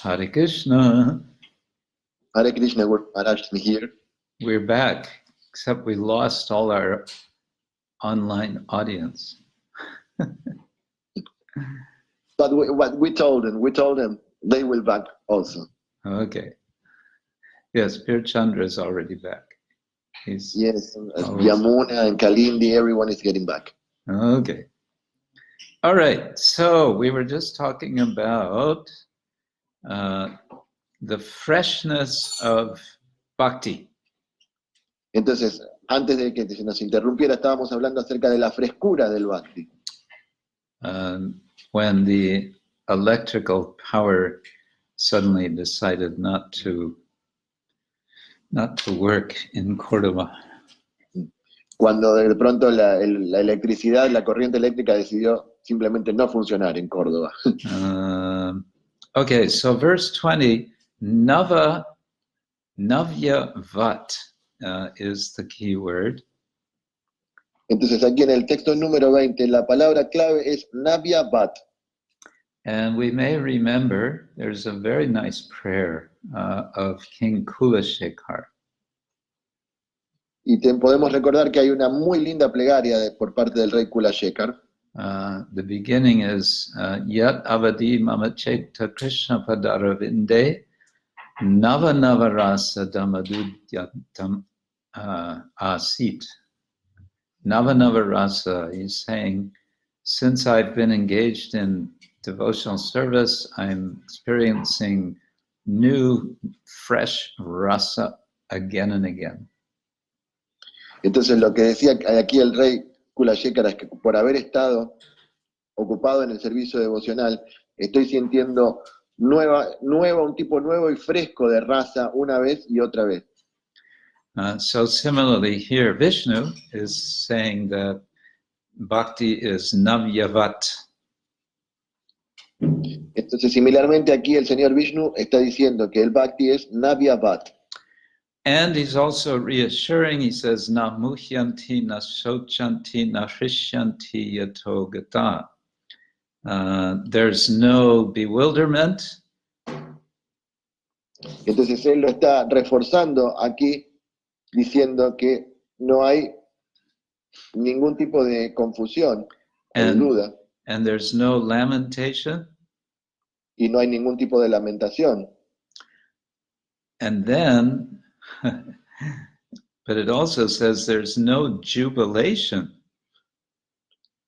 Hare Krishna. Hare Krishna, Guru Maharaj here. We're back, except we lost all our online audience. But we told them they will back also. Okay. Yes, Pir Chandra is already back. He's Yes, always... Yamuna and Kalindi, everyone is getting back. Okay. All right. So we were just talking about the freshness of bhakti. Entonces, antes de que se nos interrumpiera, estábamos hablando acerca de la frescura del bhakti. When the electrical power suddenly decided not to work in Córdoba. Cuando de pronto la electricidad, la corriente eléctrica decidió simplemente no funcionar en Córdoba. Okay, so verse 20, Navya Vat is the key word. Entonces aquí en el texto número 20, la palabra clave es Navya Vat. And we may remember there's a very nice prayer of King Kulashekar. Y podemos recordar que hay una muy linda plegaria por parte del rey Kulashekar. The beginning is Yat Avadi Mama Chaita Krishna Padaravinde Nava Nava Rasa Damadudyatam Asit. Nava Nava Rasa, he's saying, since I've been engaged in devotional service, I'm experiencing new, fresh rasa again and again. Entonces lo que decía aquí el rey Kulashekar es que por haber estado ocupado en el servicio devocional, estoy sintiendo un tipo nuevo y fresco de raza una vez y otra vez. So similarly here, Vishnu is saying that bhakti is navyavat. Entonces similarmente aquí el señor Vishnu está diciendo que el bhakti es navyavat. And he's also reassuring, he says, na muhyanti, na shochanti, na hrisyanti yato gata. There's no bewilderment. Entonces él lo está reforzando aquí, diciendo que no hay ningún tipo de confusión o de duda. And there's no lamentation. Y no hay ningún tipo de lamentación. And then, but it also says there's no jubilation.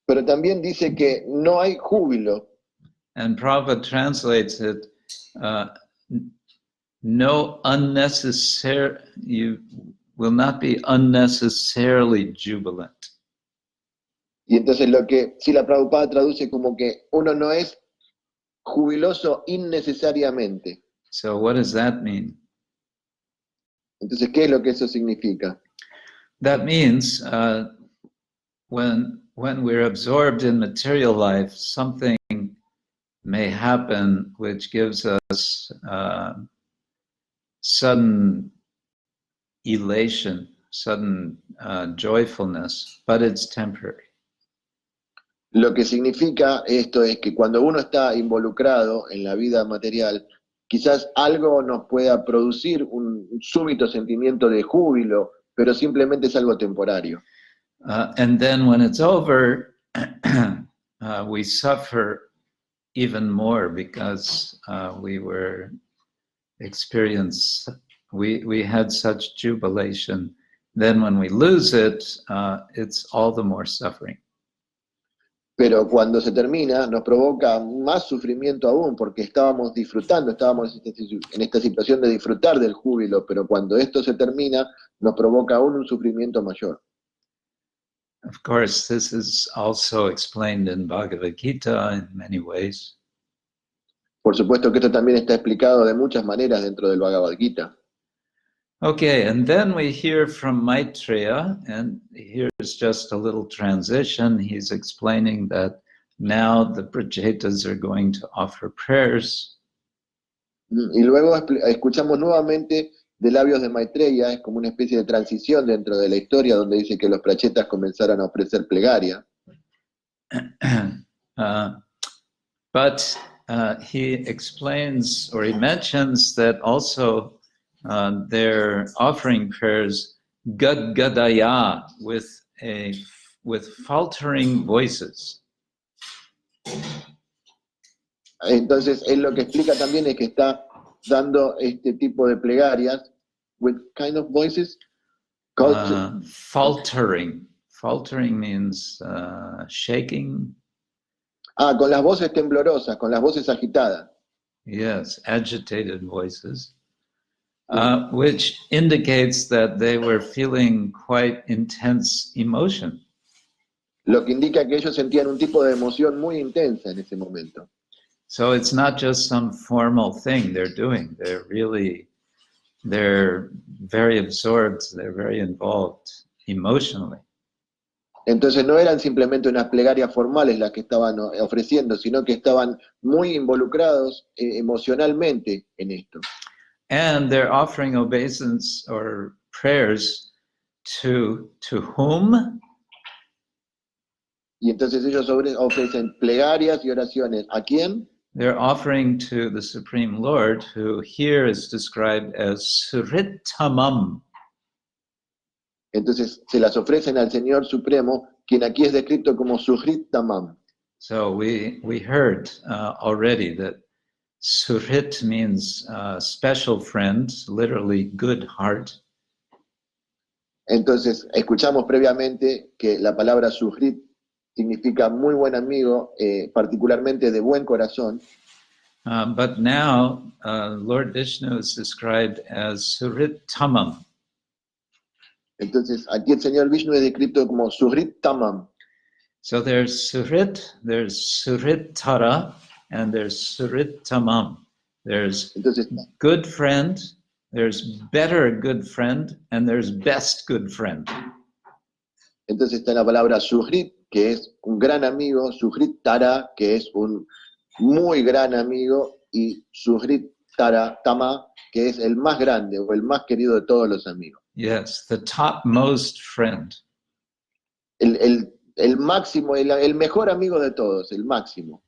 Pero también dice que no hay júbilo. And Prabhupada translates it, no unnecessary, you will not be unnecessarily jubilant. Y entonces lo que Srila Prabhupada traduce como que uno no es jubiloso innecesariamente. So what does that mean? Entonces, ¿qué es lo que eso significa? That means when we're absorbed in material life, something may happen which gives us sudden elation, sudden joyfulness, but it's temporary. Lo que significa esto es que cuando uno está involucrado en la vida material, quizás algo nos pueda producir un súbito sentimiento de júbilo, pero simplemente es algo temporario. And then when it's over, we suffer even more because we had such jubilation. Then when we lose it, it's all the more suffering. Pero cuando se termina, nos provoca más sufrimiento aún, porque estábamos disfrutando, estábamos en esta situación de disfrutar del júbilo, pero cuando esto se termina, nos provoca aún un sufrimiento mayor. Of course, this is also explained in Bhagavad Gita in many ways. Por supuesto que esto también está explicado de muchas maneras dentro del Bhagavad Gita. Okay, and then we hear from Maitreya, and here's just a little transition. He's explaining that now the Prajetas are going to offer prayers. Y luego escuchamos nuevamente de labios de Maitreya, es como una especie de transición dentro de la historia donde dice que los prachetas comenzaron a ofrecer plegaria. But he explains, or he mentions that also they're offering prayers gad gadaya with faltering voices. Entonces, él lo que explica también es que está dando este tipo de plegarias with kind of voices. Faltering. Faltering means shaking. Con las voces temblorosas, con las voces agitadas. Yes, agitated voices, which indicates that they were feeling quite intense emotion. Lo que indica que ellos sentían un tipo de emoción muy intensa en ese momento. So it's not just some formal thing they're doing. They're very absorbed, they're very involved emotionally. Entonces no eran simplemente unas plegarias formales las que estaban ofreciendo, sino que estaban muy involucrados emocionalmente en esto. And they're offering obeisance or prayers to whom? Y entonces ellos ofrecen plegarias y oraciones. ¿A quién? They're offering to the Supreme Lord, who here is described as Surittamam. Entonces se las ofrecen al Señor Supremo, quien aquí es descrito como Surittamam. So we heard already that Surit means special friend, literally good heart. Entonces escuchamos previamente que la palabra Surit significa muy buen amigo, particularmente de buen corazón. But now Lord Vishnu is described as Surittamam. Entonces aquí el Señor Vishnu es descrito como Surittamam. So there's Surittara, and there's Surittamam. There's Entonces, good friend, there's better good friend, and there's best good friend. Entonces está la palabra Suhrit, que es un gran amigo, Suhrit Tara, que es un muy gran amigo, y Suhrit Tara Tama, que es el más grande o el más querido de todos los amigos. Yes, the topmost friend. El máximo, el mejor amigo de todos, el máximo.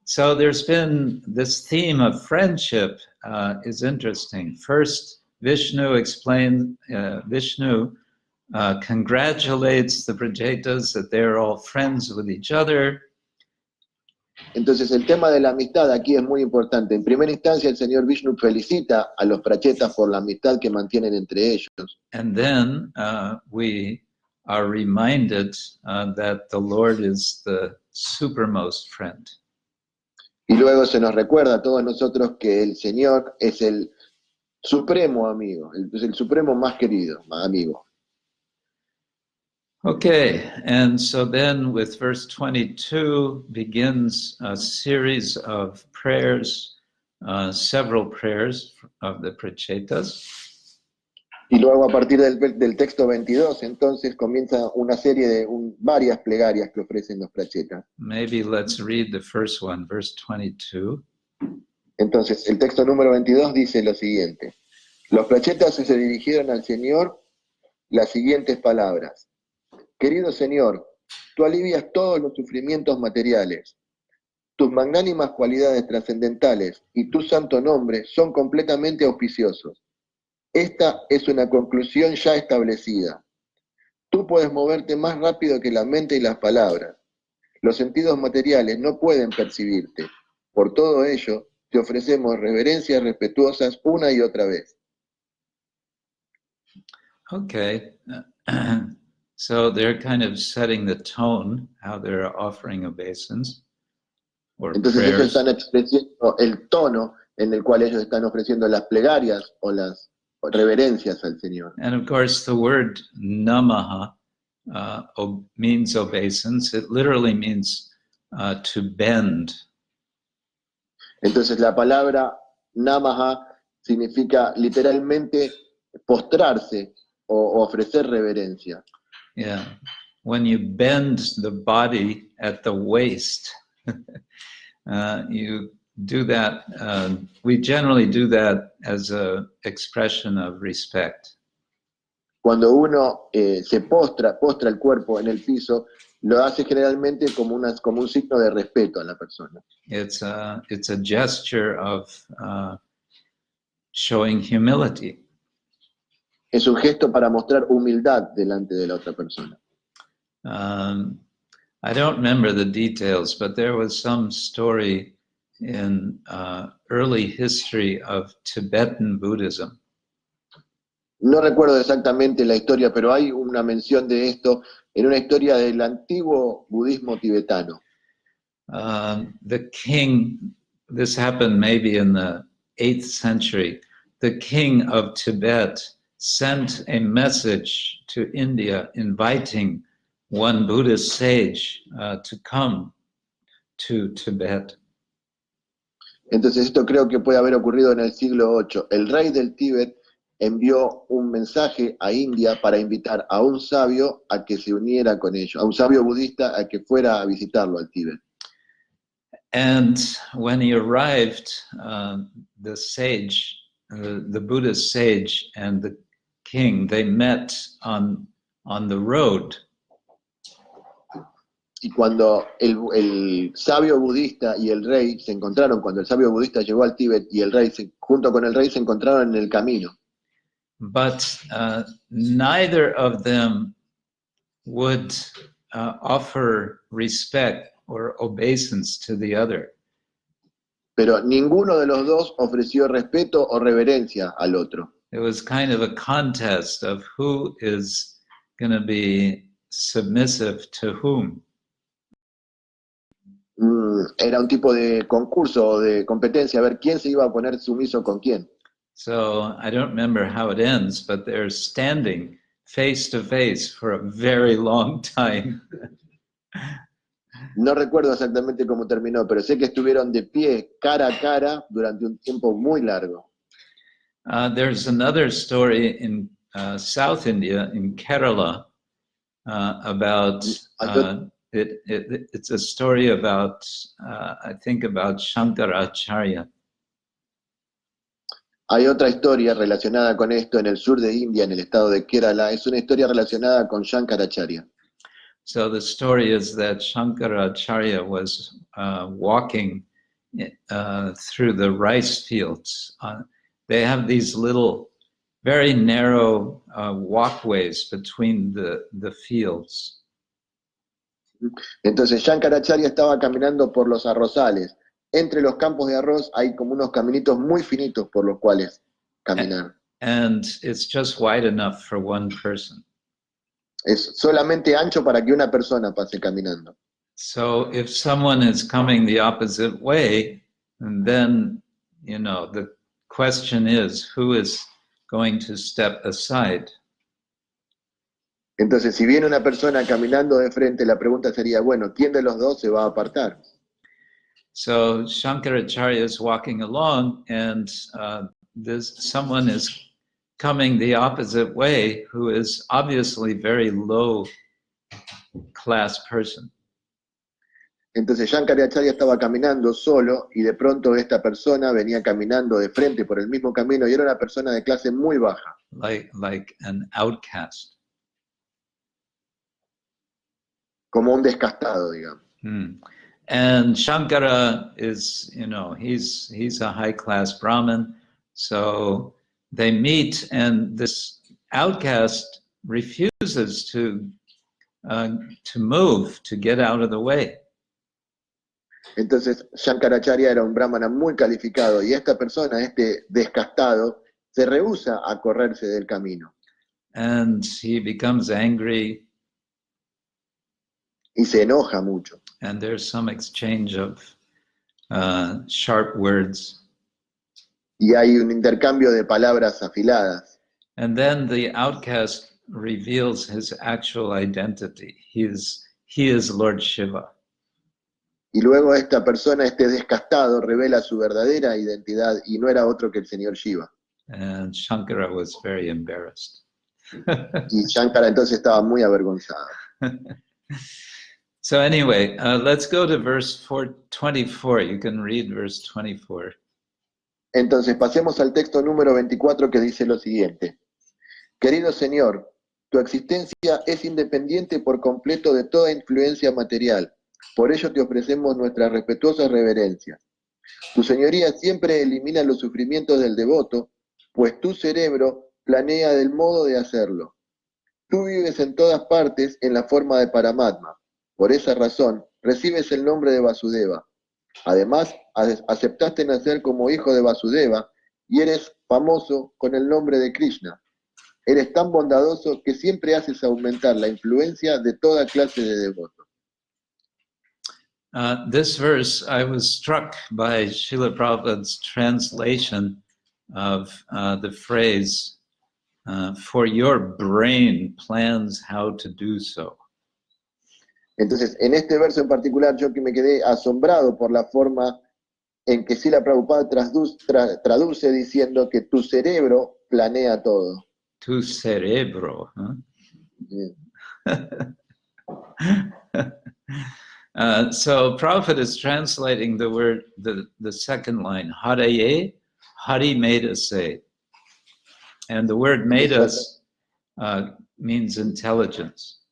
So there's been this theme of friendship is interesting. First, Vishnu congratulates the Prajetas that they're all friends with each other. Entonces el tema de la amistad aquí es muy importante. En primera instancia el Señor Vishnu felicita a los prachetas por la amistad que mantienen entre ellos. And then we are reminded that the Lord is the supermost friend. Y luego se nos recuerda a todos nosotros que el Señor es el supremo amigo, es el supremo más querido amigo. Okay, and so then with verse 22 begins a series of prayers, several prayers of the Prachetas. Y luego a partir del texto 22, entonces comienza una serie de varias plegarias que ofrecen los prachetas. Maybe let's read the first one, verse 22. Entonces, el texto número 22 dice lo siguiente. Los prachetas se dirigieron al Señor las siguientes palabras. Querido Señor, tú alivias todos los sufrimientos materiales. Tus magnánimas cualidades trascendentales y tu santo nombre son completamente auspiciosos. Esta es una conclusión ya establecida. Tú puedes moverte más rápido que la mente y las palabras. Los sentidos materiales no pueden percibirte. Por todo ello, te ofrecemos reverencias respetuosas una y otra vez. Okay, so they're kind of setting the tone, how they're offering obeisance or Entonces ellos prayers. están expresando el tono en el cual ellos están ofreciendo las plegarias o las reverencias al Señor. And of course, the word namaha means obeisance. It literally means to bend. Entonces la palabra namaha significa literalmente postrarse o ofrecer reverencia. Yeah. When you bend the body at the waist, you do that. We generally do that as an expression of respect. Cuando uno se postra el cuerpo en el piso, lo hace generalmente como un signo de respeto a la persona. It's a gesture of showing humility. Es un gesto para mostrar humildad delante de la otra persona. I don't remember the details, but there was some story in early history of Tibetan Buddhism. No recuerdo exactamente la historia, pero hay una mención de esto en una historia del antiguo budismo tibetano. The king, this happened maybe in the 8th century, the king of Tibet sent a message to India inviting one Buddhist sage to come to Tibet. Entonces esto creo que puede haber ocurrido en el siglo VIII. El rey del Tíbet envió un mensaje a India para invitar a un sabio a que se uniera con ellos, a un sabio budista a que fuera a visitarlo al Tíbet. And when he arrived, the sage, the Buddhist sage and the king, they met on the road. Y cuando el sabio budista y el rey se encontraron, cuando el sabio budista llegó al Tíbet y el rey, junto con el rey, se encontraron en el camino. But neither of them would offer respect or obeisance to the other. Pero ninguno de los dos ofreció respeto o reverencia al otro. It was kind of a contest of who is going to be submissive to whom. Era un tipo de concurso o de competencia, a ver quién se iba a poner sumiso con quién. So I don't remember how it ends, but they're standing face to face for a very long time. No recuerdo exactamente cómo terminó, pero sé que estuvieron de pie, cara a cara, durante un tiempo muy largo. There's another story in South India, in Kerala, about it's a story about I think about Shankaracharya. Hay otra historia relacionada con esto en el sur de India, en el estado de Kerala. Es una historia relacionada con Shankaracharya. So the story is that Shankaracharya was walking through the rice fields. They have these little, very narrow walkways between the fields. Entonces Shankaracharya estaba caminando por los arrozales. Entre los campos de arroz hay como unos caminitos muy finitos por los cuales caminar. And it's just wide enough for one person. Es solamente ancho para que una persona pase caminando. So if someone is coming the opposite way, then, you know, the question is, who is going to step aside? Entonces, si viene una persona caminando de frente, la pregunta sería, bueno, ¿quién de los dos se va a apartar? So Shankaracharya is walking along, and someone is coming the opposite way, who is obviously very low class person. Entonces Shankaracharya estaba caminando solo y de pronto esta persona venía caminando de frente por el mismo camino y era una persona de clase muy baja. Like an outcast. Como un descastado, digamos. And Shankara is, you know, he's a high class Brahmin, so they meet, and this outcast refuses to move, to get out of the way. Entonces Shankaracharya era un brahmana muy calificado y esta persona, este descastado, se rehúsa a correrse del camino. And he becomes angry. Y se enoja mucho. And there's some exchange of sharp words. Y hay un intercambio de palabras afiladas. And then the outcast reveals his actual identity. He is Lord Shiva. Y luego esta persona, este descastado, revela su verdadera identidad y no era otro que el señor Shiva. And Shankara was very embarrassed. Y Shankara entonces estaba muy avergonzado. So anyway, let's go to verse 24. You can read verse 24. Entonces pasemos al texto número 24 que dice lo siguiente. Querido Señor, Tu existencia es independiente por completo de toda influencia material. Por ello te ofrecemos nuestras respetuosas reverencias. Tu señoría siempre elimina los sufrimientos del devoto, pues tu cerebro planea del modo de hacerlo. Tú vives en todas partes en la forma de Paramatma. Por esa razón, recibes el nombre de Vasudeva. Además, aceptaste nacer como hijo de Vasudeva y eres famoso con el nombre de Krishna. Eres tan bondadoso que siempre haces aumentar la influencia de toda clase de devotos. This verse, I was struck by Srila Prabhupada's translation of the phrase, for your brain plans how to do so. Entonces, en este verso en particular, yo que me quedé asombrado por la forma en que Srila Prabhupada traduce diciendo que tu cerebro planea todo. Tu cerebro, huh? So Prabhupada is translating the word, the second line, Haraye, Hari made us say. And the word made us means intelligence.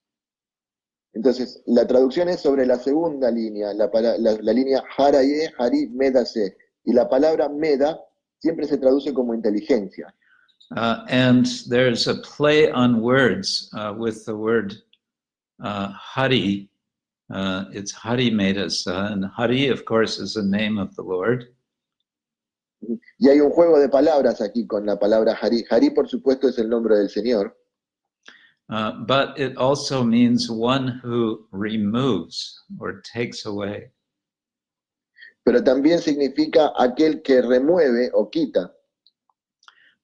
Entonces, la traducción es sobre la segunda línea, la línea Haraye, Hari Medase. Y la palabra Meda siempre se traduce como inteligencia. And there's a play on words with the word Hari. It's Hari Medasa, and Hari, of course, is the name of the Lord. Y hay un juego de palabras aquí con la palabra Hari. Hari, por supuesto, es el nombre del Señor. But it also means one who removes or takes away. Pero también significa aquel que remueve o quita.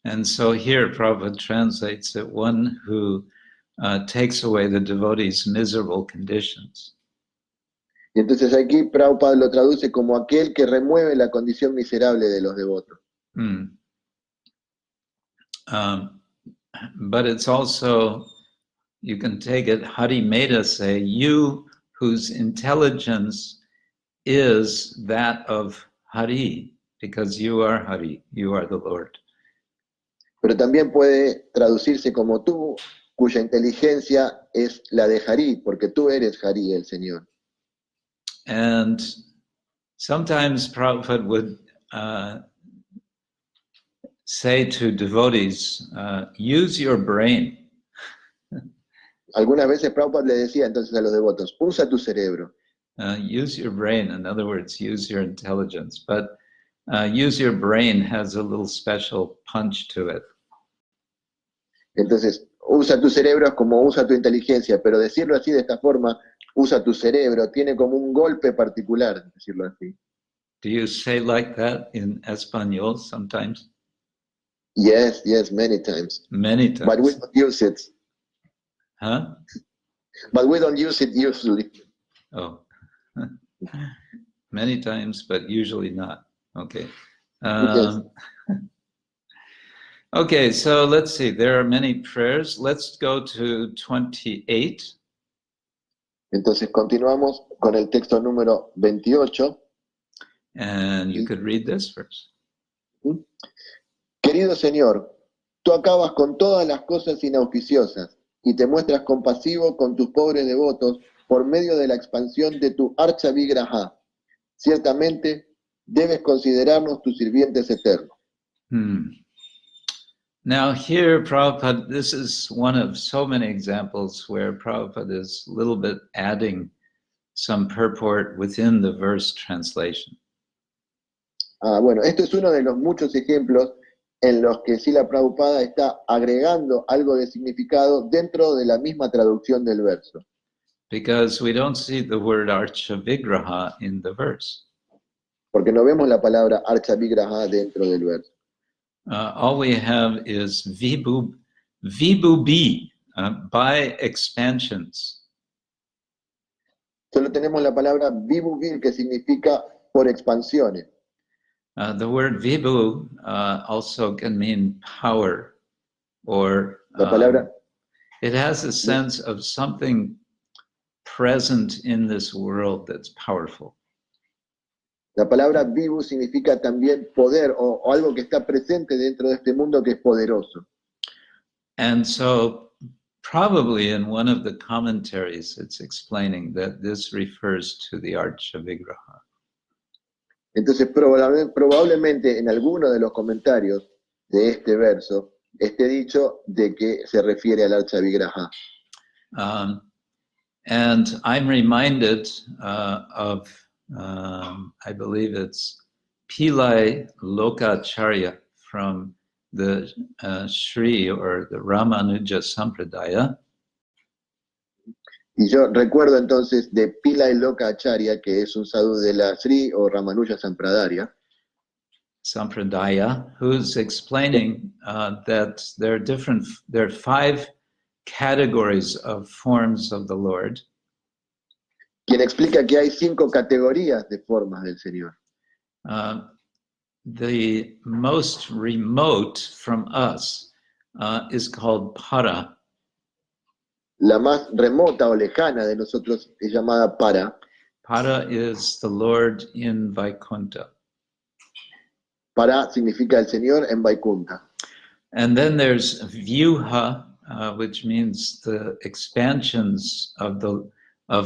And so here Prabhupada translates it, one who takes away the devotee's miserable conditions. Y entonces aquí Prabhupada lo traduce como aquel que remueve la condición miserable de los devotos. But it's also, you can take it, Hari Meda say, you whose intelligence is that of Hari, because you are Hari, you are the Lord. Pero también puede traducirse como tú, cuya inteligencia es la de Hari, porque tú eres Hari, el Señor. And sometimes Prabhupada would say to devotees, use your brain. Algunas veces Prabhupada le decía entonces a los devotos, usa tu cerebro. Use your brain, in other words, use your intelligence. But use your brain has a little special punch to it. Entonces, usa tu cerebro es como usa tu inteligencia, pero decirlo así de esta forma, usa tu cerebro, tiene como un golpe particular, decirlo así. Do you say like that in Espanol sometimes? Yes, many times. Many times. But we don't use it. Huh? But we don't use it usually. Oh. Many times, but usually not. Okay. Yes. Okay, so let's see. There are many prayers. Let's go to 28. Entonces continuamos con el texto número 28. And you could read this verse. Querido Señor, tú acabas con todas las cosas inauspiciosas y te muestras compasivo con tus pobres devotos por medio de la expansión de tu Archa Vigraha. Ciertamente debes considerarnos tus sirvientes eternos. Now here, Prabhupada, this is one of so many examples where Prabhupada is a little bit adding some purport within the verse translation. Bueno, esto es uno de los muchos ejemplos en los que Srila Prabhupada está agregando algo de significado dentro de la misma traducción del verso. Because we don't see the word Archa Vigraha in the verse. Porque no vemos la palabra Archa Vigraha dentro del verso. All we have is Vibhubi, by expansions. Solo tenemos la palabra Vibhuvir, que significa por expansiones. The word Vibhu also can mean power, or La palabra, it has a sense of something present in this world that's powerful. La palabra Vibhu significa también poder o algo que está presente dentro de este mundo que es poderoso. And so probably in one of the commentaries it's explaining that this refers to the Archa Vigraha. Entonces, probablemente en alguno de los comentarios de este verso esté dicho de que se refiere al Archa Vigraha. And I'm reminded of, I believe it's Pillai Lokacharya from the Sri or the Ramanuja Sampradaya. Y yo recuerdo entonces de Pillai Lokacharya, que es un sadhu de la Sri o Ramanuja Sampradaya, who's explaining that there are 5 categories of forms of the Lord. Quien explica que hay 5 categorías de formas del Señor. The most remote from us is called Para. La más remota o lejana de nosotros es llamada Para. Para is the Lord in Vaikuntha. Para significa el Señor en Vaikunta. And then there's Vyuha, which means the expansions of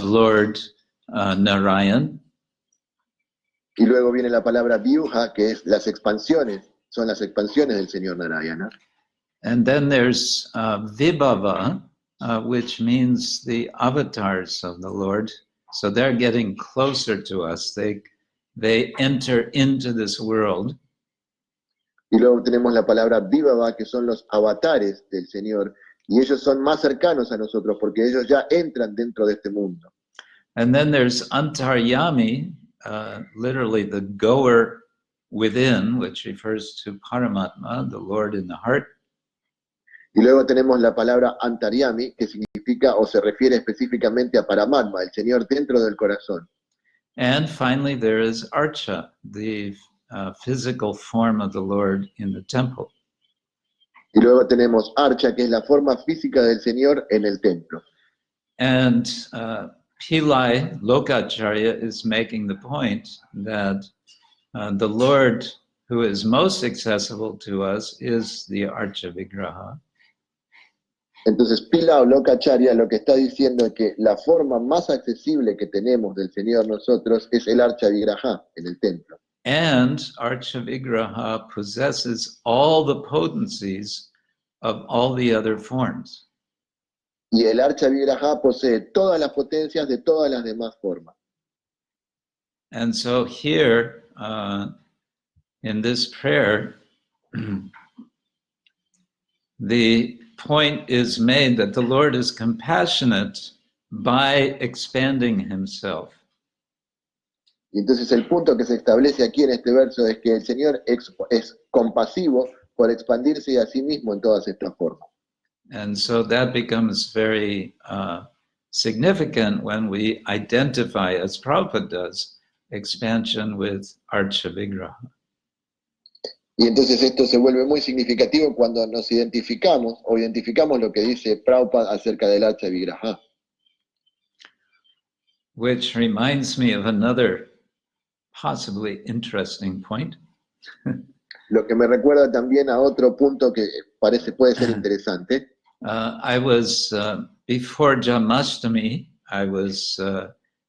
Lord Narayan. Y luego viene la palabra Vyuha, que es las expansiones, son las expansiones del Señor Narayana. And then there's Vibhava, which means the avatars of the Lord. So they're getting closer to us. They enter into this world. Y luego tenemos la palabra Vibhava, que son los avatares del Señor, y ellos son más cercanos a nosotros porque ellos ya entran dentro de este mundo. And then there's Antaryami, literally the goer within, which refers to Paramatma, the Lord in the heart. Y luego tenemos la palabra Antaryami, que significa o se refiere específicamente a Paramatma, el Señor dentro del corazón. And finally, there is Archa, the physical form of the Lord in the temple. Y luego tenemos Archa, que es la forma física del Señor en el templo. And Pillai Lokacharya is making the point that the Lord who is most accessible to us is the Archa Vigraha. Entonces, Pila o Lokacharya lo que está diciendo es que la forma más accesible que tenemos del Señor nosotros es el Archa Vigraha en el templo. And Archa Vigraha possesses all the potencies of all the other forms. Y el Archa Vigraha posee todas las potencias de todas las demás formas. And so here, in this prayer, the point is made that the Lord is compassionate by expanding himself. Y entonces el punto que se establece aquí en este verso es que el Señor es compasivo por expandirse a sí mismo en todas estas formas. And so that becomes very significant when we identify, as Prabhupada does, expansion with Archa Vigraha. Y entonces esto se vuelve muy significativo cuando nos identificamos lo que dice Prabhupada acerca del Archa Vigraha. Which reminds me of another possibly interesting point. Lo que me recuerda también a otro punto que puede ser interesante. I was, before Jamashtami, I was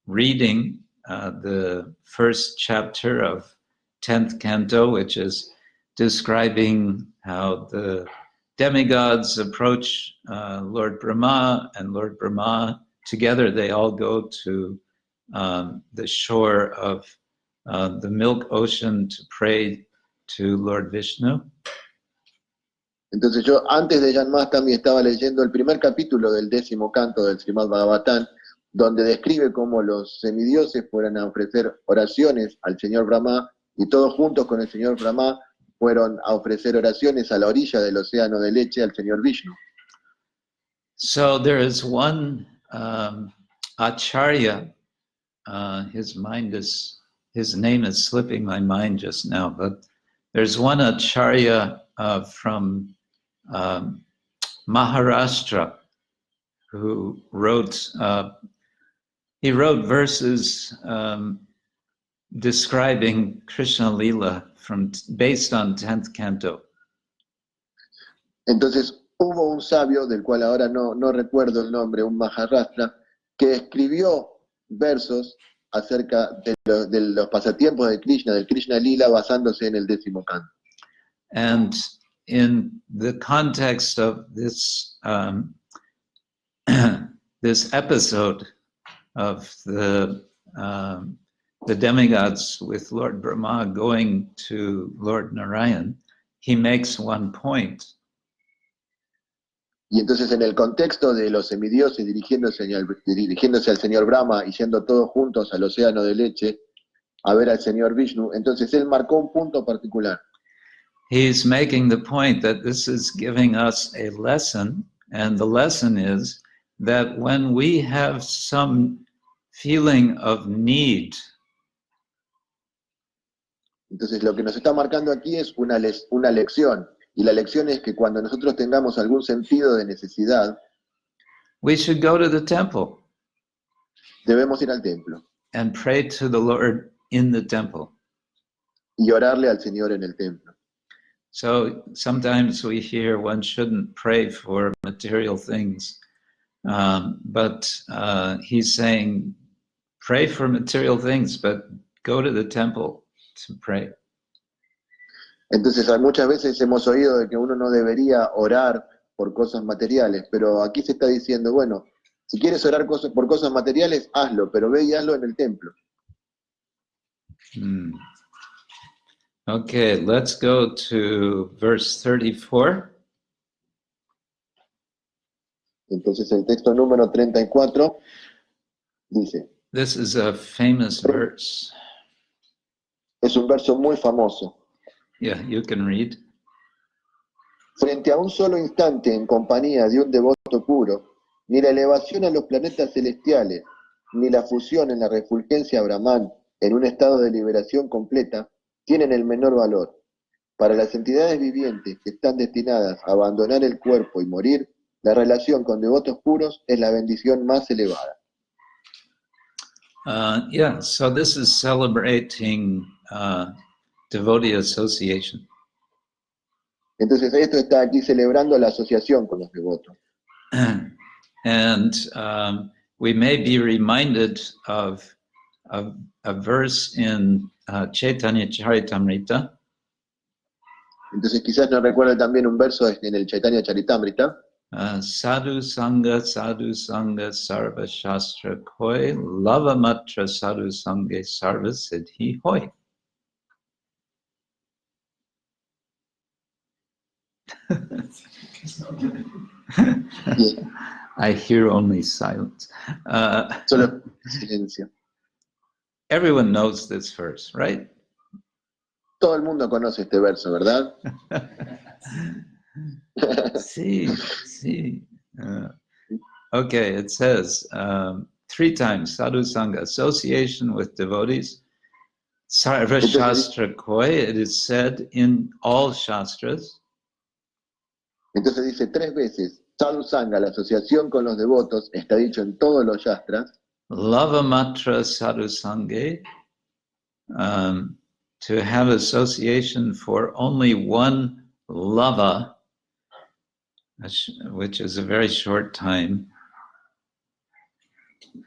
reading the first chapter of 10th Canto, which is describing how the demigods approach Lord Brahma, and Lord Brahma, together they all go to the shore of the milk ocean to pray to Lord Vishnu. Entonces yo antes de Janmashtami estaba leyendo el primer capítulo del 10º canto del Srimad-Bhagavatam, donde describe cómo los semidioses fueron a ofrecer oraciones al señor Brahma y todos juntos con el señor Brahma fueron a ofrecer oraciones a la orilla del océano de leche al señor Vishnu. So there is one Acharya, his name is slipping my mind just now, but there's one Acharya from Maharashtra who wrote verses describing Krishna Lila based on 10th Canto. Entonces Hubo un sabio, del cual ahora no recuerdo el nombre, un Maharashtra, que escribió versos acerca de los pasatiempos de Krishna, del Krishna Lila, basándose en el 10º canto. And in the context of this this episode of the demigods with Lord Brahma going to Lord Narayan, he makes one point. Y entonces en el contexto de los semidioses dirigiéndose al señor Brahma y yendo todos juntos al océano de leche a ver al señor Vishnu, entonces él marcó un punto particular. He's making the point that this is giving us a lesson, and the lesson is that when we have some feeling of need, entonces lo que nos está marcando aquí es una lección, y la lección es que cuando nosotros tengamos algún sentido de necesidad, we should go to the temple debemos ir al templo and pray to the Lord in the temple. y orarle al Señor en el templo. So sometimes we hear one shouldn't pray for material things, but he's saying pray for material things, but go to the temple to pray. Entonces muchas veces hemos oído de que uno no debería orar por cosas materiales, pero aquí se está diciendo, bueno, si quieres orar por cosas materiales, hazlo, pero ve y hazlo en el templo. Okay, let's go to verse 34. Entonces el texto número 34 dice, This is a famous verse. es un verso muy famoso. Yeah, you can read. Frente a un solo instante en compañía de un devoto puro, ni la elevación a los planetas celestiales, ni la fusión en la refulgencia Brahman en un estado de liberación completa, tienen el menor valor. Para las entidades vivientes que están destinadas a abandonar el cuerpo y morir, la relación con devotos puros es la bendición más elevada. Yeah, so this is celebrating devotee association. Entonces esto está aquí celebrando la asociación con los devotos. And we may be reminded of a verse in Chaitanya Charitamrita. Entonces quizás nos recuerde también un verso en el Chaitanya Charitamrita. Sadhu Sangha Sarva Shastra Koi Lava Matra Sadhu Sangha Sarva Siddhi Hoi. I hear only silence. Solo silencio. Everyone knows this verse, right? Todo el mundo conoce este verso, ¿verdad? Sí. Okay, it says 3 times Sadhu Sangha, association with devotees. Sarva Shastra Koi, it is said in all Shastras. Entonces dice 3 veces, Sadhu Sangha, la asociación con los devotos, está dicho en todos los Shastras. Lava Matra Sadhu Sangha, to have association for only one lava, which is a very short time.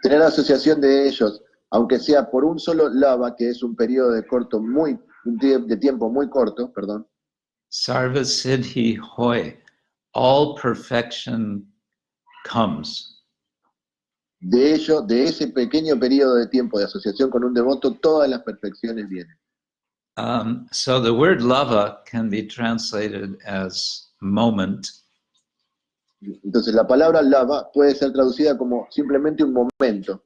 Tener asociación de ellos, aunque sea por un solo lava, que es un periodo de tiempo muy corto, perdón. Sarva Siddhi Hoi, all perfection comes. De ese pequeño periodo de tiempo de asociación con un devoto, todas las perfecciones vienen. So the word lava can be translated as moment. Entonces la palabra lava puede ser traducida como simplemente un momento.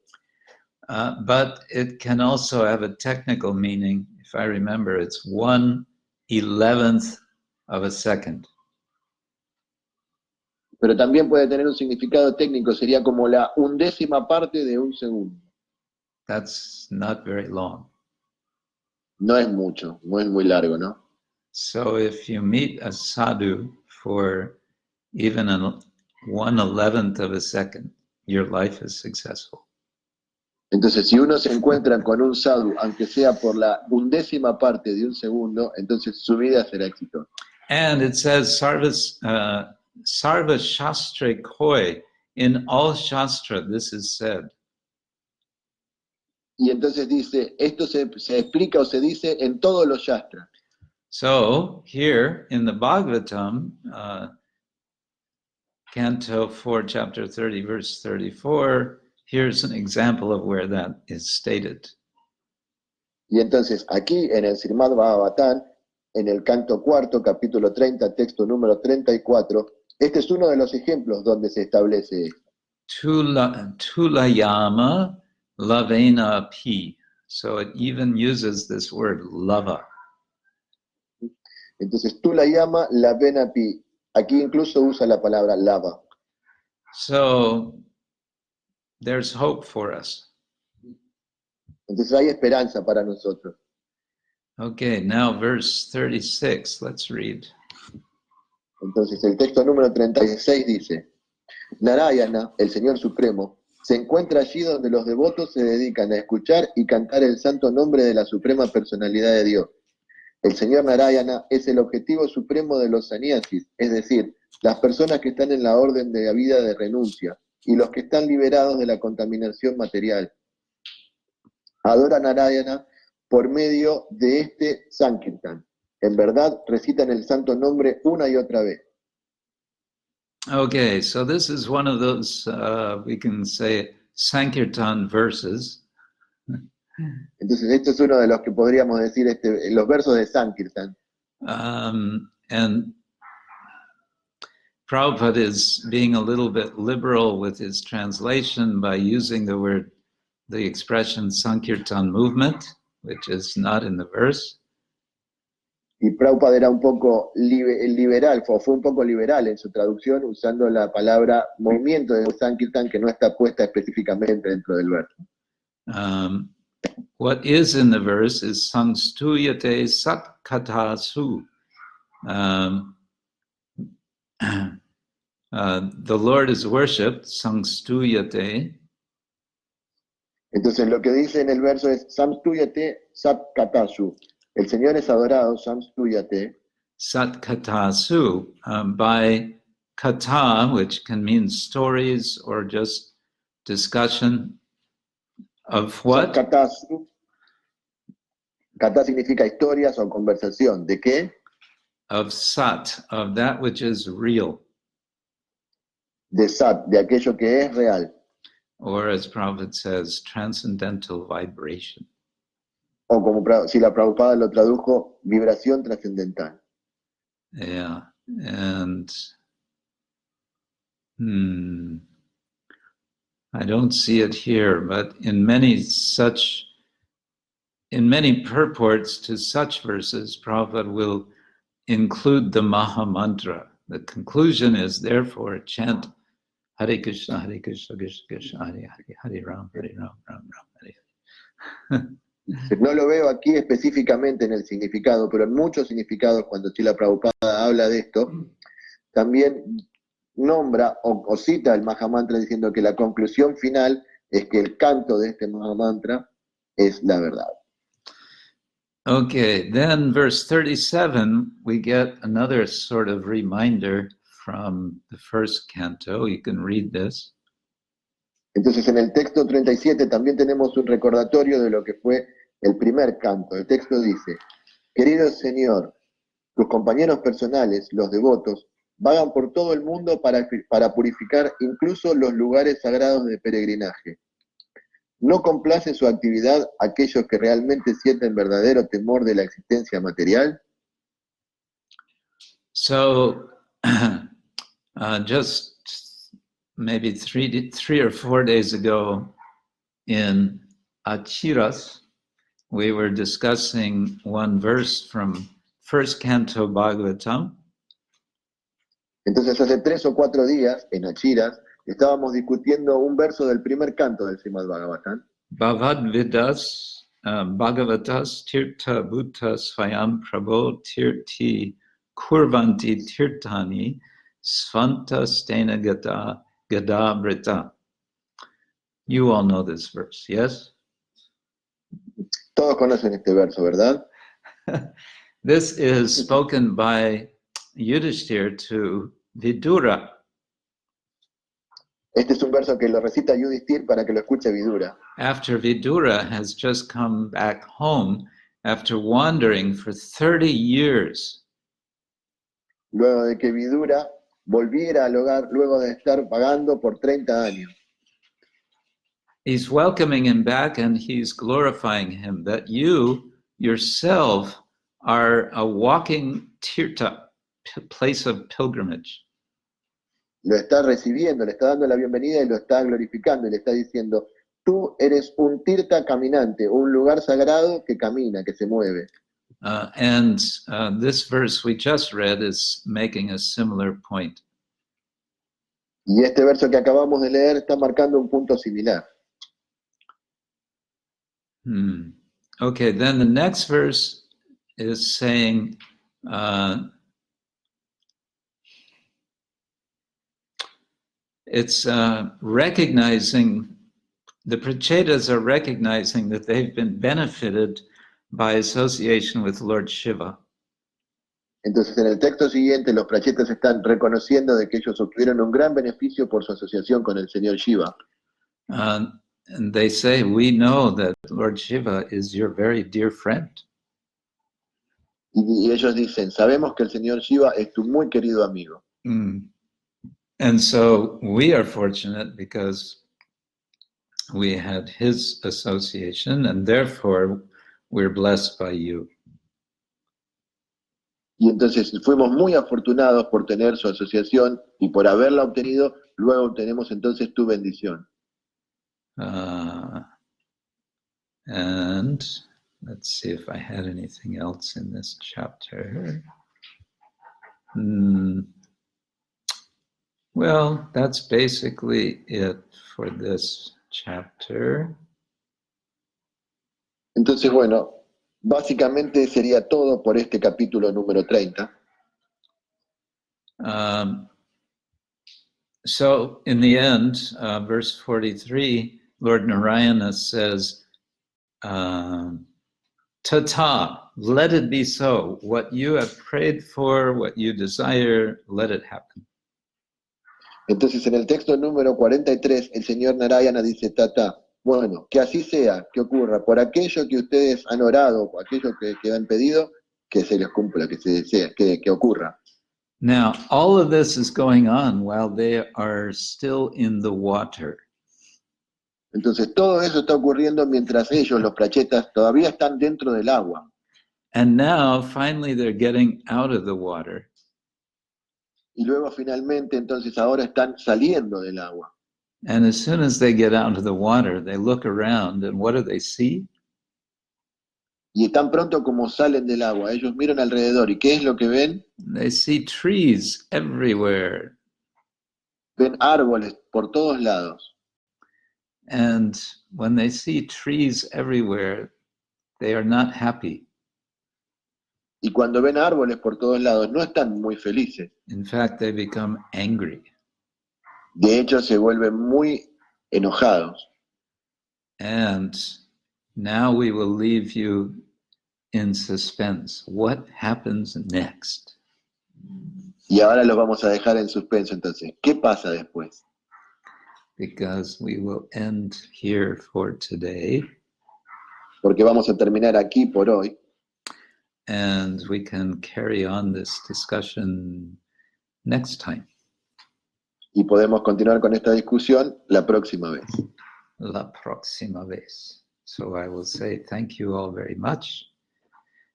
But it can also have a technical meaning. If I remember, it's 1/11 of a second. Pero también puede tener un significado técnico, sería como la 1/10 parte de un segundo. That's not very long. No es mucho, no es muy largo, ¿no? So if you meet a sadhu for even 1/11 of a second, your life is successful. Entonces, si uno se encuentra con un sadhu, aunque sea por la 1/10 parte de un segundo, entonces su vida será exitosa. And it says Sarva Shastra Koi. In all Shastra, this is said. Y entonces dice, esto se explica o se dice en todos los Shastras. So here in the Bhagavatam, Canto 4, chapter 30, verse 34, here's an example of where that is stated. Y entonces aquí en el Srimad-Bhagavatam, en el canto cuarto, capítulo 30, texto número 34, este es uno de los ejemplos donde se establece esto. Tulayama lavena pi. So it even uses this word lava. Entonces tú la llamas la vena pi. Aquí incluso usa la palabra lava. So there's hope for us. Entonces hay esperanza para nosotros. Okay, now verse 36, let's read. Entonces el texto número 36 dice, Narayana, el Señor Supremo, se encuentra allí donde los devotos se dedican a escuchar y cantar el santo nombre de la Suprema Personalidad de Dios. El Señor Narayana es el objetivo supremo de los sannyasis, es decir, las personas que están en la orden de la vida de renuncia y los que están liberados de la contaminación material. Adora a Narayana por medio de este Sankirtan. En verdad, recitan el santo nombre una y otra vez. Okay, so this is one of those, we can say, Sankirtan verses. Entonces, este es uno de los que podríamos decir los versos de Sankirtan. And Prabhupada is being a little bit liberal with his translation by using the expression Sankirtan movement, which is not in the verse. Y Prabhupada era un poco liberal, fue un poco liberal en su traducción, usando la palabra movimiento de Sankirtan, que no está puesta específicamente dentro del verso. What is in the verse is Sangstuyate Satkatasu. The Lord is worshipped, Sangstuyate. Entonces lo que dice en el verso es Samstuyate Satkatasu. El Señor es adorado, Samstuyate. Satkatasu, by kata, which can mean stories or just discussion of what? Satkatasu. Kata significa historias o conversación. ¿De qué? Of sat, of that which is real. De sat, de aquello que es real. Or as Prabhupada says, transcendental vibration. O como si la Prabhupada lo tradujo, vibración trascendental. Yeah, and I don't see it here, but in many purports to such verses, Prabhupada will include the Maha Mantra. The conclusion is therefore chant Hare Krishna, Krishna Krishna, Hare Hare, Hare Ram, Ram, Ram, Hare. No lo veo aquí específicamente en el significado, pero en muchos significados, cuando Srila Prabhupada habla de esto, también nombra o cita el Mahamantra diciendo que la conclusión final es que el canto de este Mahamantra es la verdad. Okay, then verse 37, we get another sort of reminder from the first canto. You can read this. Entonces en el texto 37 también tenemos un recordatorio de lo que fue el primer canto. El texto dice, querido Señor, tus compañeros personales, los devotos, vagan por todo el mundo para purificar incluso los lugares sagrados de peregrinaje. ¿No complace su actividad a aquellos que realmente sienten verdadero temor de la existencia material? So, just maybe three or 4 days ago in Achiras, we were discussing one verse from first canto Bhagavatam. Entonces hace 3 o 4 días, en Achiras, estábamos discutiendo un verso del primer canto del Srimad-Bhagavatam. Bhavadvidas Bhagavatas Tirtha Bhuta Svayam Prabho Tirti Kurvanti Tirtani Svanta Stena Gada Brita. You all know this verse, yes? Todos conocen este verso, ¿verdad? This is spoken by Yudhishthir to Vidura. Este es un verso que lo recita Yudhishthir para que lo escuche Vidura. After Vidura has just come back home after wandering for 30 years. Luego de que Vidura volviera al hogar luego de estar pagando por 30 años. He's welcoming him back and he's glorifying him that you yourself are a walking tirtha, place of pilgrimage. Lo está recibiendo, le está dando la bienvenida y lo está glorificando y le está diciendo, tú eres un tirta caminante, un lugar sagrado que camina, que se mueve. And this verse we just read is making a similar point. Y este verso que acabamos de leer está marcando un punto similar. Okay, then the next verse is saying, it's recognizing, the Prachetas are recognizing that they've been benefited by association with Lord Shiva. Entonces en el texto siguiente los prachetas están reconociendo de que ellos obtuvieron un gran beneficio por su asociación con el Señor Shiva. And they say, we know that Lord Shiva is your very dear friend. Y ellos dicen, sabemos que el Señor Shiva es tu muy querido amigo. And so we are fortunate because we had his association and therefore we're blessed by you. Y entonces fuimos muy afortunados por tener su asociación y por haberla obtenido, luego obtenemos entonces tu bendición. And let's see if I had anything else in this chapter. Well, that's basically it for this chapter. Entonces, bueno, básicamente sería todo por este capítulo número 30. So in the end, verse 43, Lord Narayana says, Tata, let it be so. What you have prayed for, what you desire, let it happen. Entonces, en el texto número 43, el señor Narayana dice, Tata, bueno, que así sea, que ocurra, por aquello que ustedes han orado, por aquello que han pedido, que se les cumpla, que se desea, que ocurra. Now, all of this is going on while they are still in the water. Entonces, todo eso está ocurriendo mientras ellos, los prachetas, todavía están dentro del agua. And now, finally, they're getting out of the water. Y luego, finalmente, entonces, ahora están saliendo del agua. And as soon as they get out of the water, they look around, and what do they see? Y tan pronto como salen del agua, ellos miran alrededor, ¿y qué es lo que ven? They see trees everywhere. Ven árboles por todos lados. And when they see trees everywhere, they are not happy. Y cuando ven árboles por todos lados, no están muy felices. In fact, they become angry. De hecho, se vuelven muy enojados. And now we will leave you in suspense. What happens next? Y ahora los vamos a dejar en suspenso, entonces. ¿Qué pasa después? Because we will end here for today. Porque vamos a terminar aquí por hoy. And we can carry on this discussion next time. Y podemos continuar con esta discusión la próxima vez. La próxima vez. So I will say thank you all very much.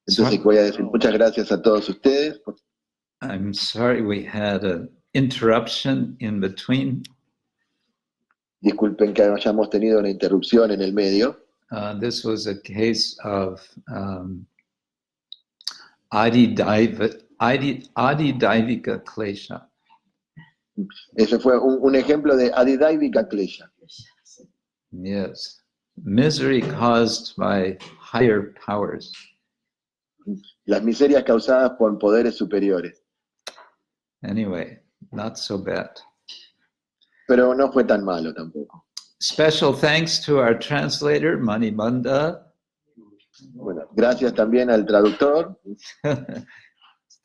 Entonces voy a decir muchas gracias a todos ustedes. I'm sorry we had an interruption in between. Disculpen que hayamos tenido una interrupción en el medio. This was a case of Adidivika Klesha. Ese fue un ejemplo de Adidivika Klesha. Yes. Misery caused by higher powers. Las miserias causadas por poderes superiores. Anyway, not so bad. Pero no fue tan malo tampoco. Special thanks to our translator, Manibanda. Bueno, gracias también al traductor.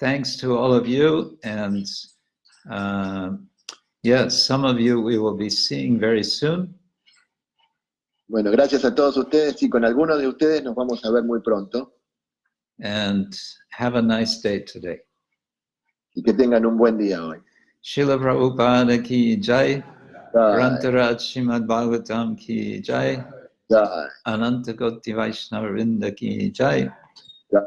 Thanks to all of you, and Yes, some of you we will be seeing very soon. Bueno, gracias a todos ustedes y con algunos de ustedes nos vamos a ver muy pronto. And have a nice day today. Y que tengan un buen día hoy. Srila Prabhupada ki jai. Bye. Grantaraj Srimad-Bhagavatam ki jai. Bye. Anantakoti Vaishnava Vrinda ki jai. Bye.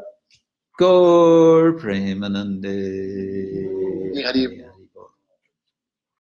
Gaur Premanande. Hari